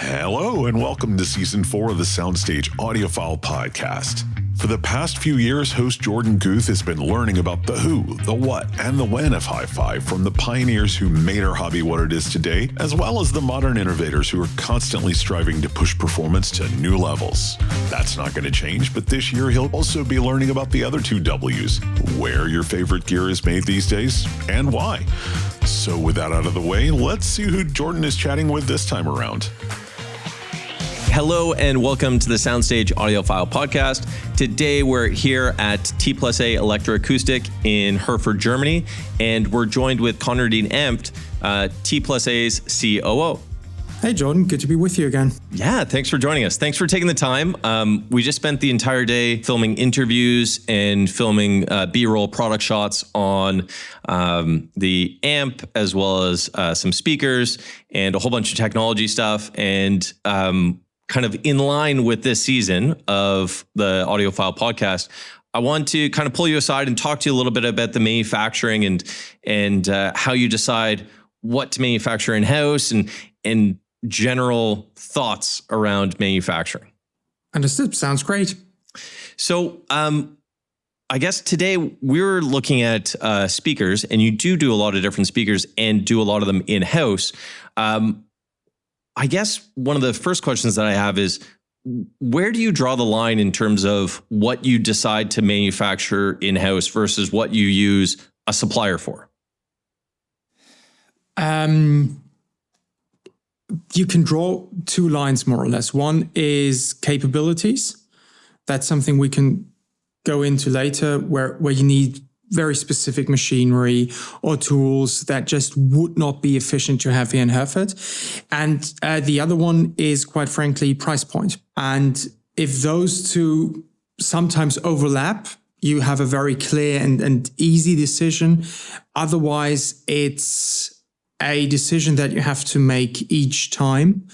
Hello and welcome to Season 4 of the Soundstage Audiophile Podcast. For the past few years, host Jorden Guth has been learning about the who, the what, and the when of hi-fi from the pioneers who made our hobby what it is today, as well as the modern innovators who are constantly striving to push performance to new levels. That's not going to change, but this year he'll also be learning about the other two W's, where your favorite gear is made these days, and why. So with that out of the way, let's see who Jorden is chatting with this time around. Hello and welcome to the Soundstage Audiophile Podcast. Today we're here at T+A Elektroakustik in Herford, Germany, and we're joined with Conradin Amft, T+A's COO. Hey Jorden, good to be with you again. Yeah, thanks for joining us. Thanks for taking the time. We just spent the entire day filming interviews and filming B-roll product shots on the amp, as well as some speakers and a whole bunch of technology stuff. And kind of in line with this season of the Audiophile Podcast, I want to kind of pull you aside and talk to you a little bit about the manufacturing and how you decide what to manufacture in-house and general thoughts around manufacturing. Understood. Sounds great. So I guess today we're looking at speakers, and you do a lot of different speakers and do a lot of them in-house. I guess one of the first questions that I have is, where do you draw the line in terms of what you decide to manufacture in-house versus what you use a supplier for? You can draw two lines more or less. One is capabilities. That's something we can go into later, where you need very specific machinery or tools that just would not be efficient to have here in Herford. And the other one is, quite frankly, price point. And if those two sometimes overlap, you have a very clear and easy decision. Otherwise, it's a decision that you have to make each time.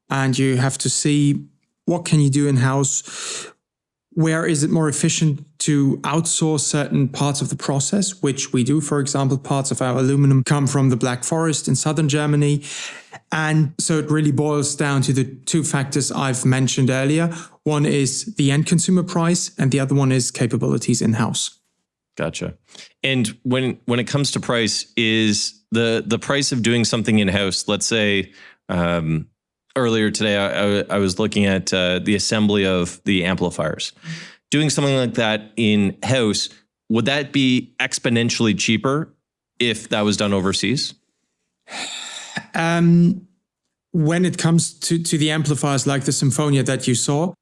And you have to see, what can you do in-house? Where is it more efficient to outsource certain parts of the process, which we do? For example, parts of our aluminum come from the Black Forest in southern Germany. And so it really boils down to the two factors I've mentioned earlier. One is the end consumer price, and the other one is capabilities in-house. Gotcha. And when it comes to price, is the price of doing something in-house, let's say, earlier today, I was looking at the assembly of the amplifiers. Doing something like that in-house, would that be exponentially cheaper if that was done overseas? When it comes to the amplifiers like the Symphonia that you saw,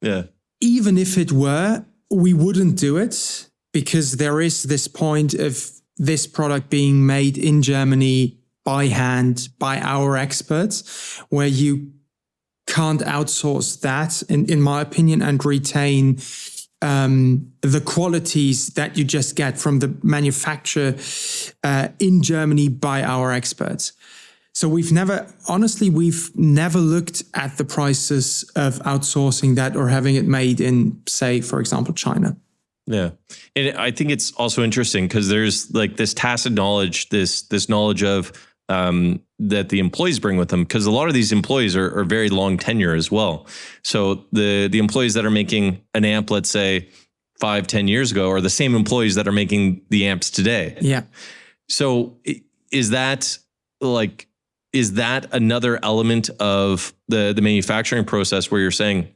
even if it were, we wouldn't do it, because there is this point of this product being made in Germany by hand, by our experts, where you can't outsource that, in my opinion, and retain the qualities that you just get from the manufacturer in Germany by our experts. So we've never looked at the prices of outsourcing that or having it made in, say, for example, China. Yeah. And I think it's also interesting because there's like this tacit knowledge, this knowledge of that the employees bring with them, because a lot of these employees are very long tenure as well. So the employees that are making an amp, let's say 5-10 years ago, are the same employees that are making the amps today. Yeah. So is that another element of the manufacturing process where you're saying,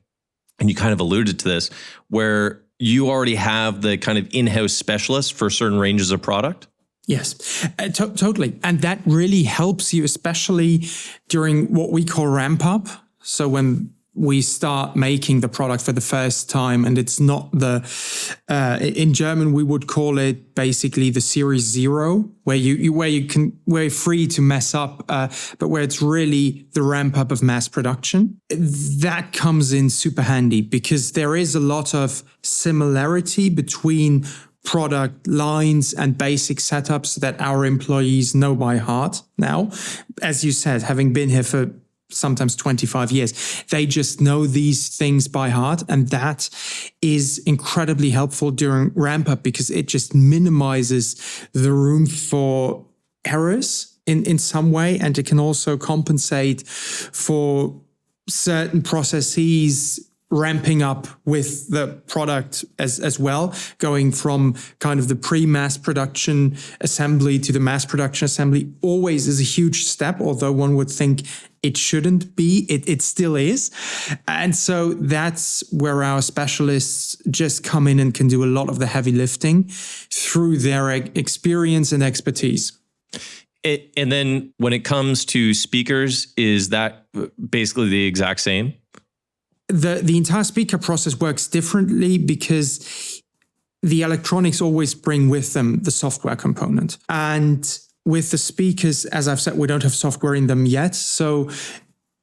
and you kind of alluded to this, where you already have the kind of in-house specialists for certain ranges of product? Yes, totally. And that really helps you, especially during what we call ramp up. So when we start making the product for the first time, and it's not in German, we would call it basically the series 0, where you're free to mess up, but where it's really the ramp up of mass production. That comes in super handy, because there is a lot of similarity between product lines and basic setups that our employees know by heart now. As you said, having been here for sometimes 25 years, they just know these things by heart. And that is incredibly helpful during ramp up, because it just minimizes the room for errors in some way. And it can also compensate for certain processes ramping up with the product as well, going from kind of the pre-mass production assembly to the mass production assembly always is a huge step, although one would think it shouldn't be, it still is. And so that's where our specialists just come in and can do a lot of the heavy lifting through their experience and expertise. And then when it comes to speakers, is that basically the exact same? The entire speaker process works differently because the electronics always bring with them the software component. And with the speakers, as I've said, we don't have software in them yet. So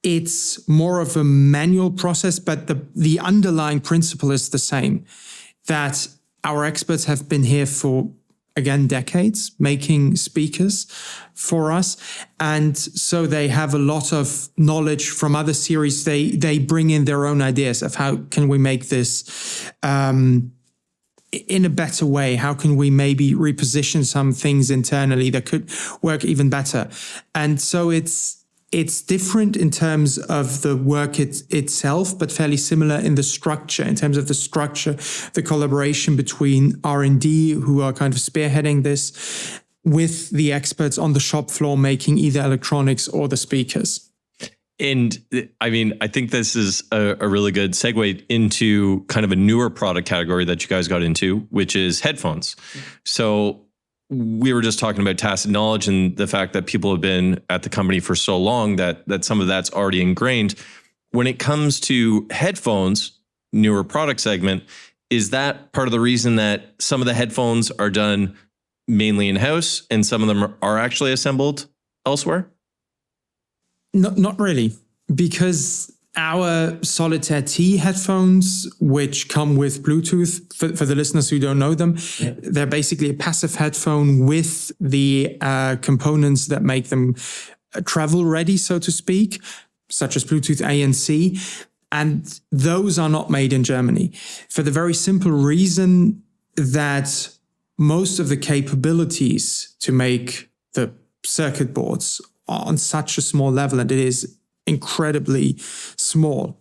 it's more of a manual process, but the underlying principle is the same, that our experts have been here for, again, decades, making speakers for us. And so they have a lot of knowledge from other series. They bring in their own ideas of how can we make this in a better way? How can we maybe reposition some things internally that could work even better? And so it's different in terms of the work itself, but fairly similar in the structure, in terms of the structure, the collaboration between R&D, who are kind of spearheading this, with the experts on the shop floor making either electronics or the speakers. And I mean, I think this is a really good segue into kind of a newer product category that you guys got into, which is headphones. So we were just talking about tacit knowledge and the fact that people have been at the company for so long that some of that's already ingrained. When it comes to headphones, newer product segment, is that part of the reason that some of the headphones are done mainly in-house and some of them are actually assembled elsewhere? Not really, because our Solitaire T headphones, which come with Bluetooth, for the listeners who don't know them, they're basically a passive headphone with the components that make them travel ready, so to speak, such as Bluetooth A and C. And those are not made in Germany for the very simple reason that most of the capabilities to make the circuit boards are on such a small level, and it is incredibly small,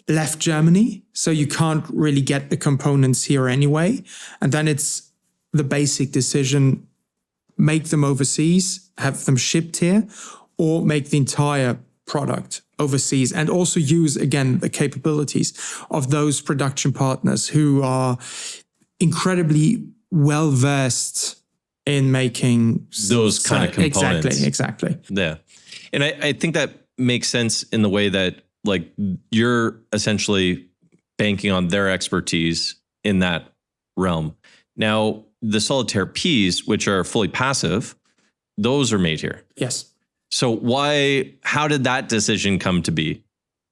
left Germany. So you can't really get the components here anyway. And then it's the basic decision, make them overseas, have them shipped here, or make the entire product overseas, and also use, again, the capabilities of those production partners who are incredibly well-versed in making those kind of components. Exactly. Yeah. And I think that makes sense in the way that, like, you're essentially banking on their expertise in that realm. Now, the Solitaire Ps, which are fully passive, those are made here. Yes. So how did that decision come to be?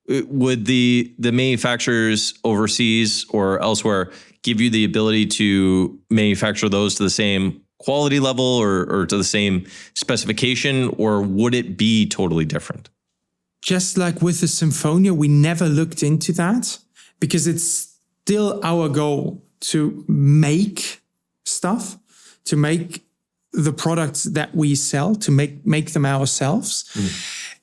Would the manufacturers overseas or elsewhere give you the ability to manufacture those to the same quality level or to the same specification, or would it be totally different? Just like with the Symphonia, we never looked into that because it's still our goal to make stuff, to make the products that we sell, to make them ourselves.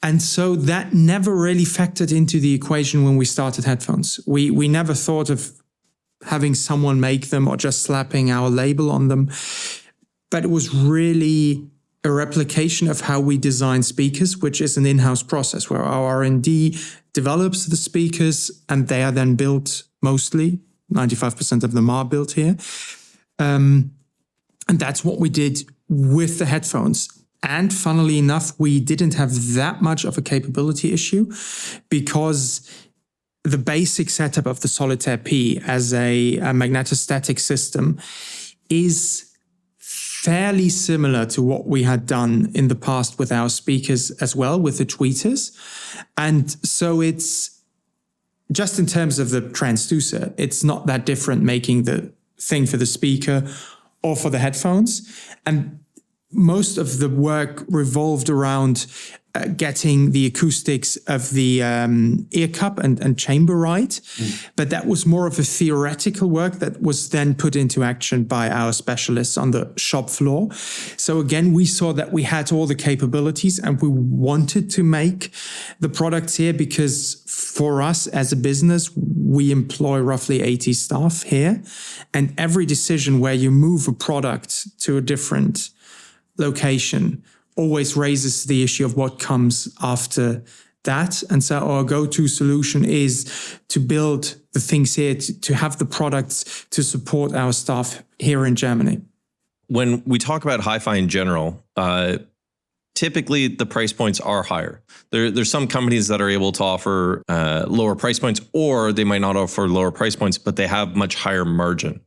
And so that never really factored into the equation when we started headphones. We never thought of having someone make them or just slapping our label on them. But it was really a replication of how we design speakers, which is an in-house process where our R&D develops the speakers and they are then built mostly. 95% of them are built here. And that's what we did with the headphones. And funnily enough, we didn't have that much of a capability issue because the basic setup of the Solitaire P as a magnetostatic system is fairly similar to what we had done in the past with our speakers as well, with the tweeters. And so it's just in terms of the transducer, it's not that different making the thing for the speaker or for the headphones. And most of the work revolved around getting the acoustics of the ear cup and chamber right. But that was more of a theoretical work that was then put into action by our specialists on the shop floor. So again, we saw that we had all the capabilities and we wanted to make the products here because for us as a business, we employ roughly 80 staff here. And every decision where you move a product to a different location always raises the issue of what comes after that. And so our go-to solution is to build the things here, to have the products to support our staff here in Germany. When we talk about hi-fi in general, typically the price points are higher. There's some companies that are able to offer lower price points, or they might not offer lower price points, but they have much higher margin.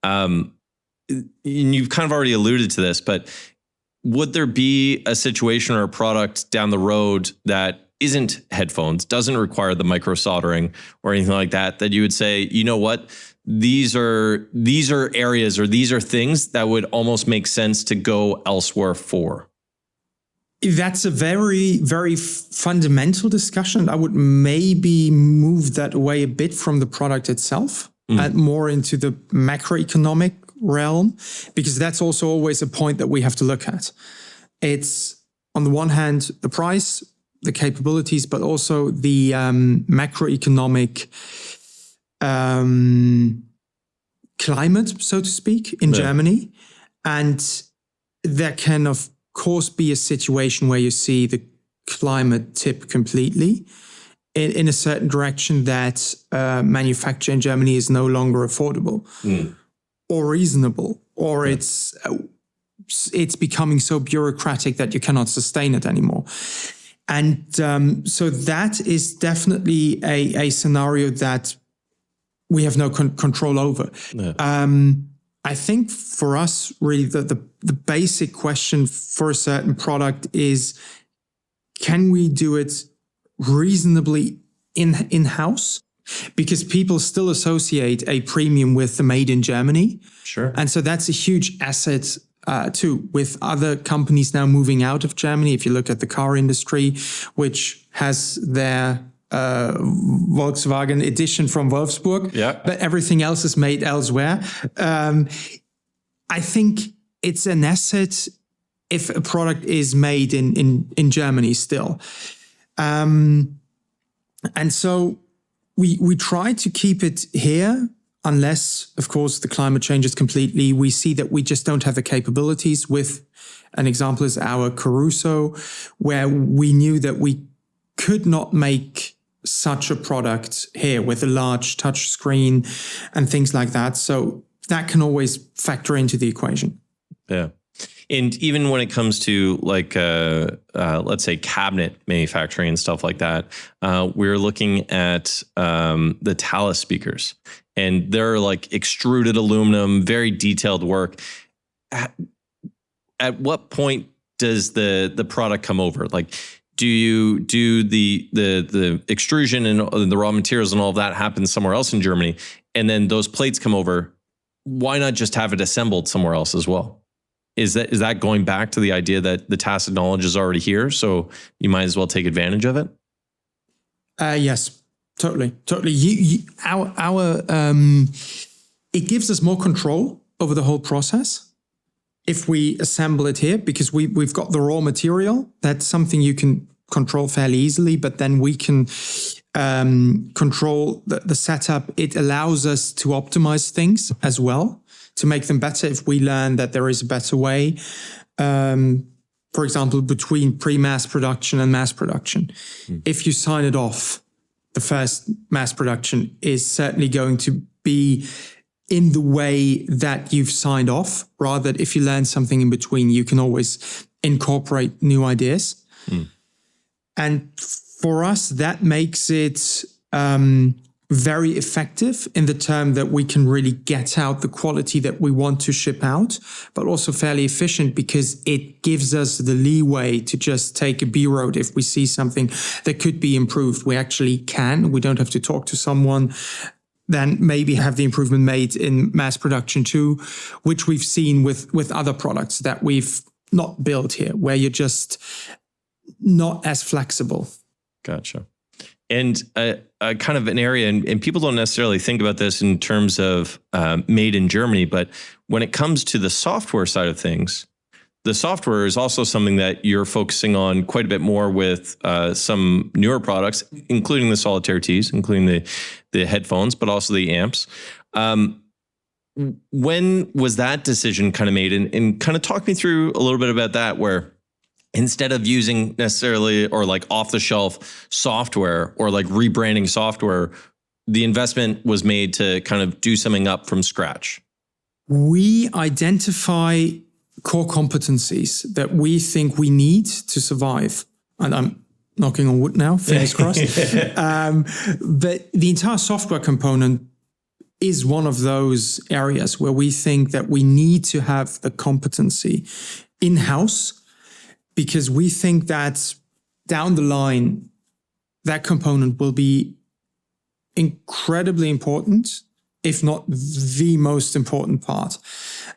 And you've kind of already alluded to this, but would there be a situation or a product down the road that isn't headphones, doesn't require the micro soldering or anything like that, that you would say, you know what, these are areas or these are things that would almost make sense to go elsewhere for? That's a very, very fundamental discussion. I would maybe move that away a bit from the product itself and more into the macroeconomic realm, because that's also always a point that we have to look at. It's on the one hand, the price, the capabilities, but also the macroeconomic climate, so to speak, in Germany. And there can, of course, be a situation where you see the climate tip completely in a certain direction that manufacture in Germany is no longer affordable. Or reasonable, or it's becoming so bureaucratic that you cannot sustain it anymore. And so that is definitely a scenario that we have no control over. I think for us, really, the basic question for a certain product is, can we do it reasonably in-house? Because people still associate a premium with the made in Germany. Sure. And so that's a huge asset too, with other companies now moving out of Germany. If you look at the car industry, which has their Volkswagen edition from Wolfsburg, but everything else is made elsewhere. I think it's an asset if a product is made in Germany still. And so we try to keep it here, unless, of course, the climate changes completely. We see that we just don't have the capabilities. With an example is our Caruso, where we knew that we could not make such a product here with a large touch screen and things like that. So that can always factor into the equation. Yeah. And even when it comes to like, let's say cabinet manufacturing and stuff like that, we're looking at the Talus speakers, and they're like extruded aluminum, very detailed work. At what point does the product come over? Like, do you do the extrusion and the raw materials and all of that happens somewhere else in Germany, and then those plates come over? Why not just have it assembled somewhere else as well? Is that going back to the idea that the tacit knowledge is already here, so you might as well take advantage of it? Yes, totally. It gives us more control over the whole process if we assemble it here, because we've got the raw material. That's something you can control fairly easily, but then we can control the setup. It allows us to optimize things as well, to make them better if we learn that there is a better way. For example, between pre-mass production and mass production. If you sign it off, the first mass production is certainly going to be in the way that you've signed off, rather than if you learn something in between, you can always incorporate new ideas. And for us, that makes it very effective in the term that we can really get out the quality that we want to ship out, but also fairly efficient because it gives us the leeway to just take a B-road. If we see something that could be improved, we actually can. We don't have to talk to someone, then maybe have the improvement made in mass production too, which we've seen with other products that we've not built here, where you just not as flexible. Gotcha. And a kind of an area, and people don't necessarily think about this in terms of made in Germany, but when it comes to the software side of things, the software is also something that you're focusing on quite a bit more with some newer products, including the Solitaire Ts, including the headphones, but also the amps. When was that decision kind of made? And kind of talk me through a little bit about that, where instead of using necessarily or like off the shelf software or like rebranding software, the investment was made to kind of do something up from scratch. We identify core competencies that we think we need to survive. And I'm knocking on wood now, fingers crossed. But the entire software component is one of those areas where we think that we need to have the competency in-house, because we think that down the line, that component will be incredibly important, if not the most important part.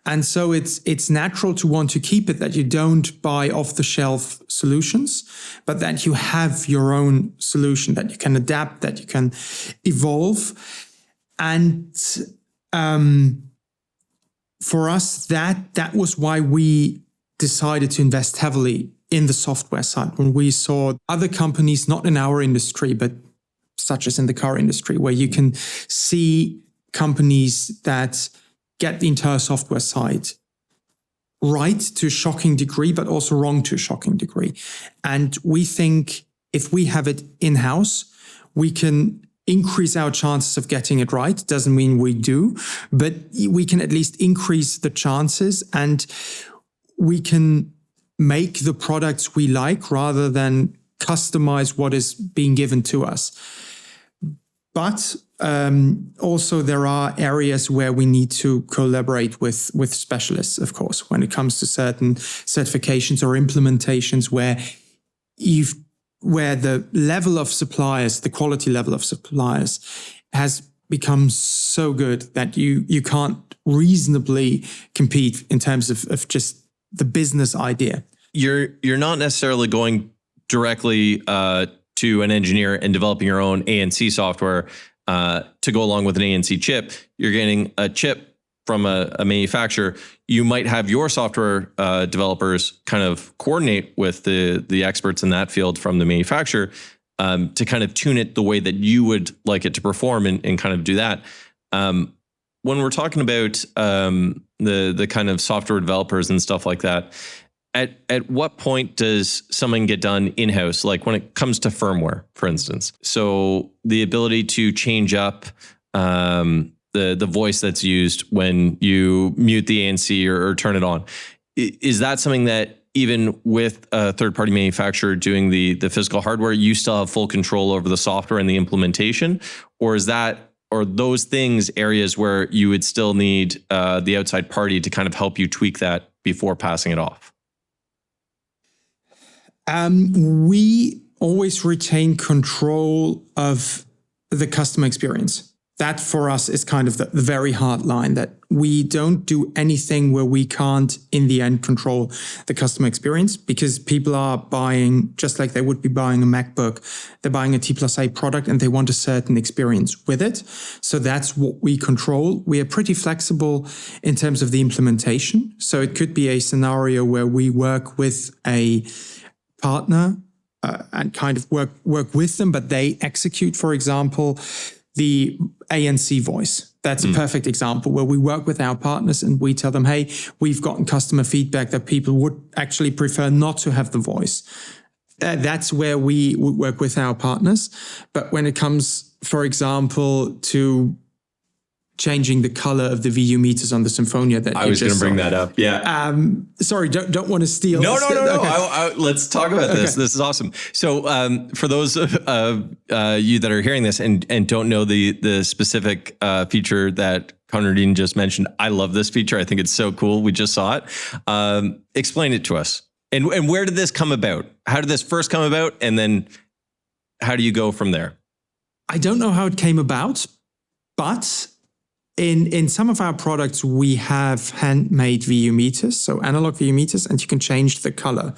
And so it's natural to want to keep it, that you don't buy off-the-shelf solutions, but that you have your own solution, that you can adapt, that you can evolve. And for us, that was why we decided to invest heavily in the software side, when we saw other companies, not in our industry, but such as in the car industry, where you can see companies that get the entire software side right to a shocking degree, but also wrong to a shocking degree. And we think if we have it in-house, we can increase our chances of getting it right. Doesn't mean we do, but we can at least increase the chances, and we can make the products we like rather than customize what is being given to us. But also there are areas where we need to collaborate with specialists, of course, when it comes to certain certifications or implementations where the level of suppliers, the quality level of suppliers has become so good that you can't reasonably compete in terms of just the business idea. You're not necessarily going directly to an engineer and developing your own ANC software to go along with an ANC chip. You're getting a chip from a manufacturer. You might have your software developers kind of coordinate with the experts in that field from the manufacturer to kind of tune it the way that you would like it to perform and kind of do that. When we're talking about the kind of software developers and stuff like that, at what point does something get done in-house? Like when it comes to firmware, for instance. So the ability to change up the voice that's used when you mute the ANC or turn it on. Is that something that even with a third-party manufacturer doing the physical hardware, you still have full control over the software and the implementation? Or are those things areas where you would still need the outside party to kind of help you tweak that before passing it off? We always retain control of the customer experience. That for us is kind of the very hard line, that we don't do anything where we can't in the end control the customer experience, because people are buying, just like they would be buying a MacBook, they're buying a T+A product and they want a certain experience with it. So that's what we control. We are pretty flexible in terms of the implementation. So it could be a scenario where we work with a partner and kind of work with them, but they execute, for example, the ANC voice. That's a perfect example where we work with our partners and we tell them, hey, we've gotten customer feedback that people would actually prefer not to have the voice. That's where we would work with our partners. But when it comes, for example, to changing the color of the VU meters on the Symphonia that I was going to bring that up. Yeah. Sorry, don't want to steal. No. Okay. Let's talk about this. Okay. This is awesome. So for those of you that are hearing this and don't know the specific feature that Conradin just mentioned, I love this feature. I think it's so cool. We just saw it. Explain it to us. And where did this come about? How did this first come about? And then how do you go from there? I don't know how it came about, but in some of our products, we have handmade VU meters, so analog VU meters, and you can change the color.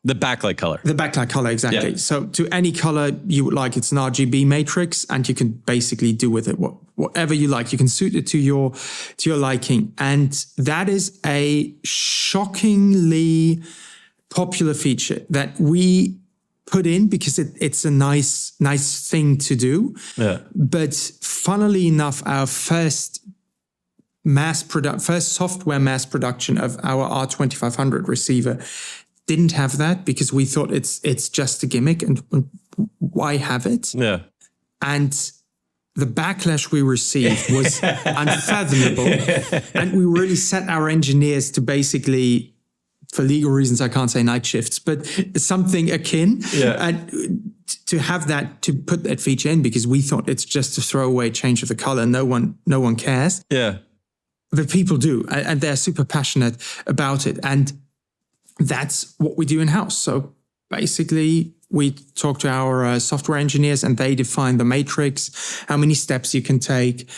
The backlight color. The backlight color, exactly. Yeah. So to any color you would like, it's an RGB matrix, and you can basically do with it whatever you like. You can suit it to your liking. And that is a shockingly popular feature that we put in because it's a nice thing to do. Yeah. But funnily enough, our first software mass production of our R2500 receiver didn't have that, because we thought it's just a gimmick, and why have it? Yeah. And the backlash we received was unfathomable. And we really set our engineers to basically, for legal reasons, I can't say night shifts, but something akin. Yeah. And to have that, to put that feature in, because we thought it's just a throwaway change of the color. No one cares. Yeah. But people do, and they're super passionate about it. And that's what we do in-house. So basically, we talk to our software engineers, and they define the matrix, how many steps you can take.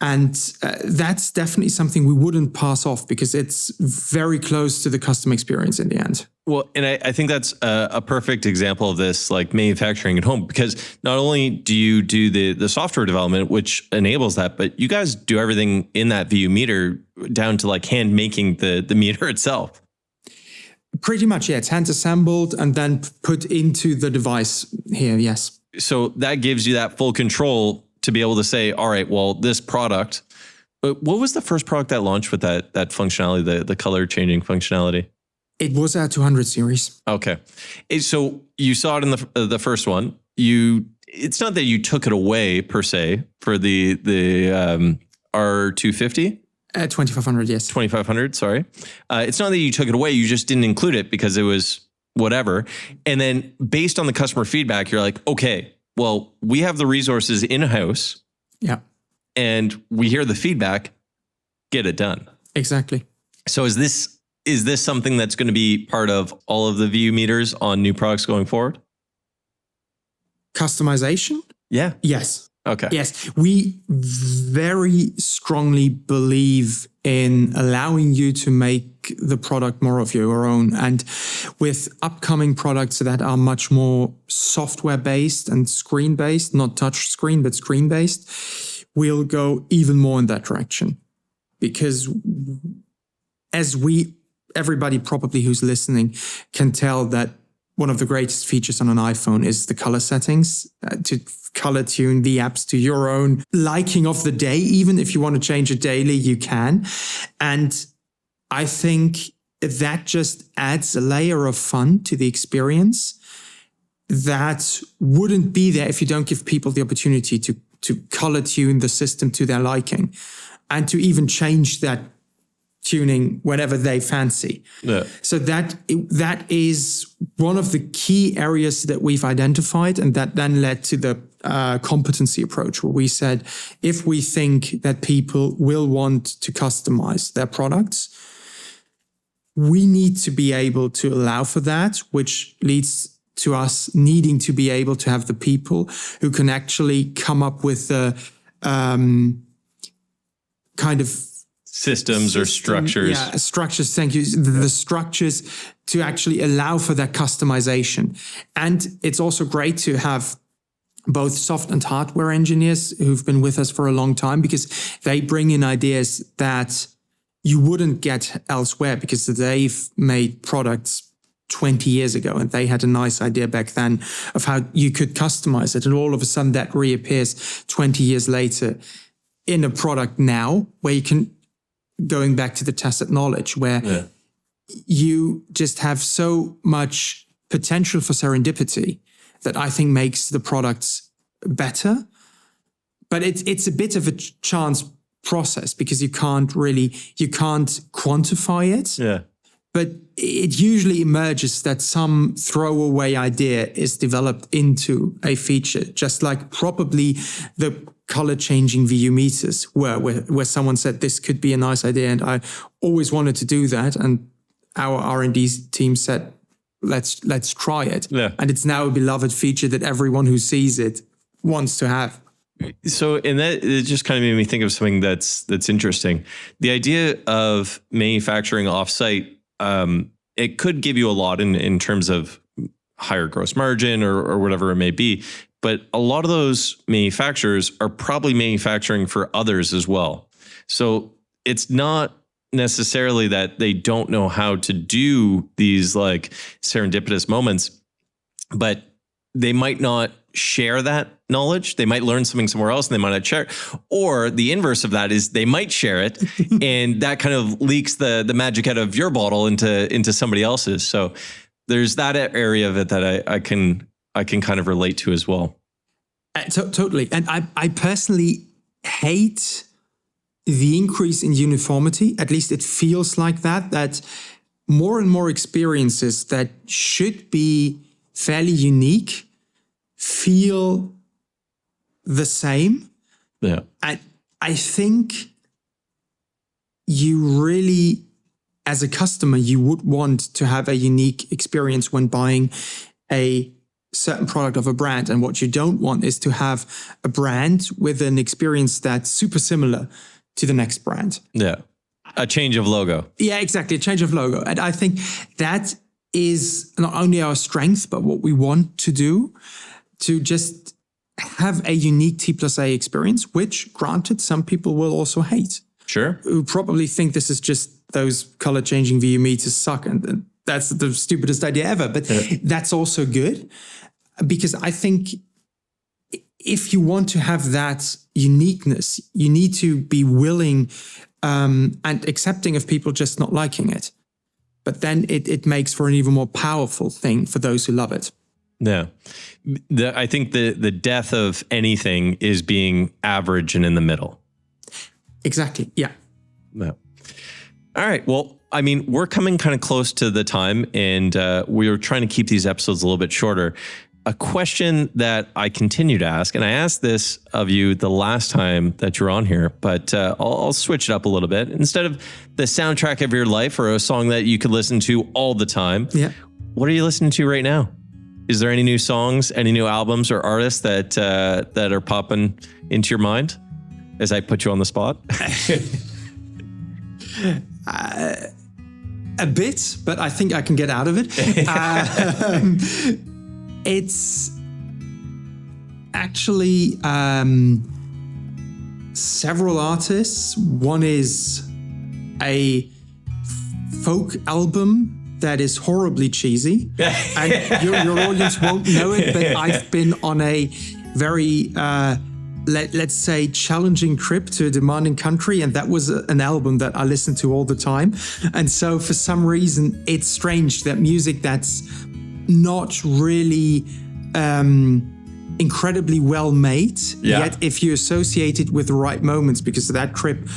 And that's definitely something we wouldn't pass off, because it's very close to the customer experience in the end. Well, and I think that's a perfect example of this, like manufacturing at home, because not only do you do the software development, which enables that, but you guys do everything in that VU meter down to like hand making the meter itself. Pretty much, yeah. It's hand assembled and then put into the device here, yes. So that gives you that full control to be able to say, all right, well, this product, what was the first product that launched with that functionality, the color changing functionality? It was our 200 series. Okay. So you saw it in the first one. It's not that you took it away per se for the R250. 2500, yes. 2500, sorry. It's not that you took it away. You just didn't include it because it was whatever. And then based on the customer feedback, you're like, okay, well, we have the resources in-house. Yeah. And we hear the feedback, get it done. Exactly. So is this something that's going to be part of all of the VU meters on new products going forward? Customization? Yeah. Yes. Okay. Yes. We very strongly believe in allowing you to make the product more of your own. And with upcoming products that are much more software-based and screen-based, not touch screen, but screen-based, we'll go even more in that direction. Because everybody probably who's listening can tell that one of the greatest features on an iPhone is the color settings, to color tune the apps to your own liking of the day. Even if you want to change it daily, you can. And I think that just adds a layer of fun to the experience that wouldn't be there if you don't give people the opportunity to color tune the system to their liking, and to even change that tuning whenever they fancy. Yeah. So that is one of the key areas that we've identified, and that then led to the competency approach, where we said, if we think that people will want to customize their products, we need to be able to allow for that, which leads to us needing to be able to have the people who can actually come up with the kind of systems or structures. Yeah, structures. Thank you. The structures to actually allow for that customization. And it's also great to have both soft and hardware engineers who've been with us for a long time, because they bring in ideas that you wouldn't get elsewhere, because they've made products 20 years ago and they had a nice idea back then of how you could customize it. And all of a sudden that reappears 20 years later in a product now, where you can, going back to the tacit knowledge, where you just have so much potential for serendipity that I think makes the products better. But it's a bit of a chance process, because you can't quantify it. Yeah. But it usually emerges that some throwaway idea is developed into a feature, just like probably the color changing VU meters where someone said this could be a nice idea, and I always wanted to do that, and our R&D team said, let's try it. Yeah. And it's now a beloved feature that everyone who sees it wants to have. So, and that, it just kind of made me think of something that's interesting. The idea of manufacturing offsite it could give you a lot in terms of higher gross margin or whatever it may be. But a lot of those manufacturers are probably manufacturing for others as well. So it's not necessarily that they don't know how to do these like serendipitous moments, but they might not share that knowledge. They might learn something somewhere else and they might not share it. Or the inverse of that is they might share it and that kind of leaks the magic out of your bottle into somebody else's. So there's that area of it that I can kind of relate to as well. Totally. And I personally hate the increase in uniformity. At least it feels like that more and more experiences that should be fairly unique feel the same. Yeah. And I think you really, as a customer, you would want to have a unique experience when buying a certain product of a brand. And what you don't want is to have a brand with an experience that's super similar to the next brand. Yeah. A change of logo. Yeah, exactly. A change of logo. And I think that is not only our strength, but what we want to do, to just have a unique T+A experience, which granted, some people will also hate. Sure. Who probably think this is just those color changing VU meters suck. And that's the stupidest idea ever. But that's also good, because I think if you want to have that uniqueness, you need to be willing and accepting of people just not liking it. But then it makes for an even more powerful thing for those who love it. Yeah. I think the death of anything is being average and in the middle. Exactly. Yeah. Yeah. All right. Well, I mean, we're coming kind of close to the time, and we were trying to keep these episodes a little bit shorter. A question that I continue to ask, and I asked this of you the last time that you're on here, but I'll switch it up a little bit. Instead of the soundtrack of your life or a song that you could listen to all the time, what are you listening to right now? Is there any new songs, any new albums or artists that are popping into your mind as I put you on the spot? A bit, but I think I can get out of it. It's actually several artists. One is a folk album that is horribly cheesy. And your audience won't know it, but I've been on a very, let's say, challenging trip to a demanding country, and that was an album that I listened to all the time. And so for some reason, it's strange that music that's not really incredibly well made, yet if you associate it with the right moments, because that trip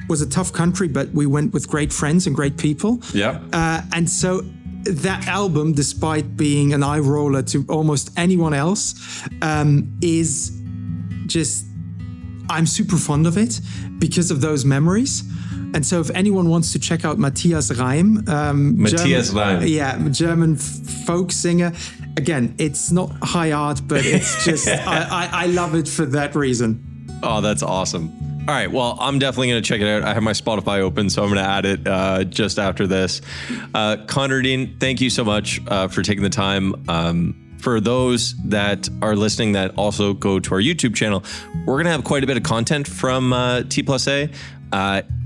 was a tough country, but we went with great friends and great people. And so that album, despite being an eye roller to almost anyone else, is just, I'm super fond of it because of those memories. And so if anyone wants to check out Matthias Reim, German folk singer. Again, it's not high art, but it's just, I love it for that reason. Oh, that's awesome. All right. Well, I'm definitely going to check it out. I have my Spotify open, so I'm going to add it just after this. Conradin, thank you so much for taking the time. For those that are listening that also go to our YouTube channel, we're going to have quite a bit of content from T+A.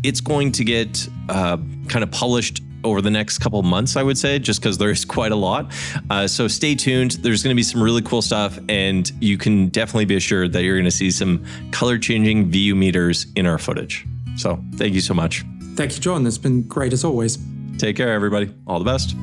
It's going to get kind of polished over the next couple of months, I would say, just because there's quite a lot. So stay tuned. There's going to be some really cool stuff, and you can definitely be assured that you're going to see some color-changing VU meters in our footage. So thank you so much. Thank you, John. It's been great as always. Take care, everybody. All the best.